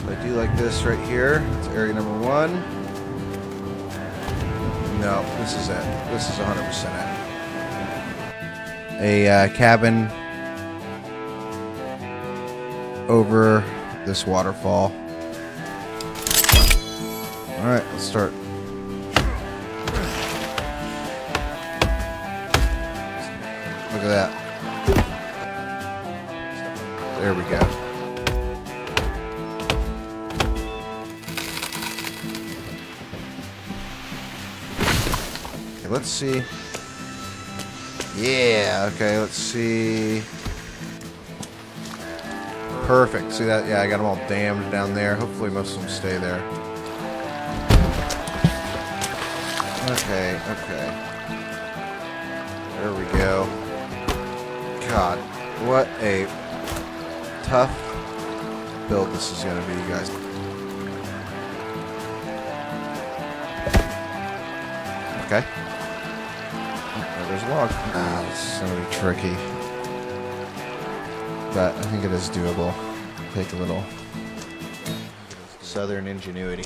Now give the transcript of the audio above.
I do like this right here. It's area number 1. No, this is it. This is 100% it. A cabin over this waterfall. Alright, let's start. Look at that. There we go. Okay, let's see. Yeah, okay, let's see. Perfect. See that? Yeah, I got them all dammed down there. Hopefully most of them stay there. Okay, okay. There we go. God, what a tough build this is going to be, you guys. Okay. Oh, there's a log. Ah, this is going to be tricky. But I think it is doable. Take a little southern ingenuity.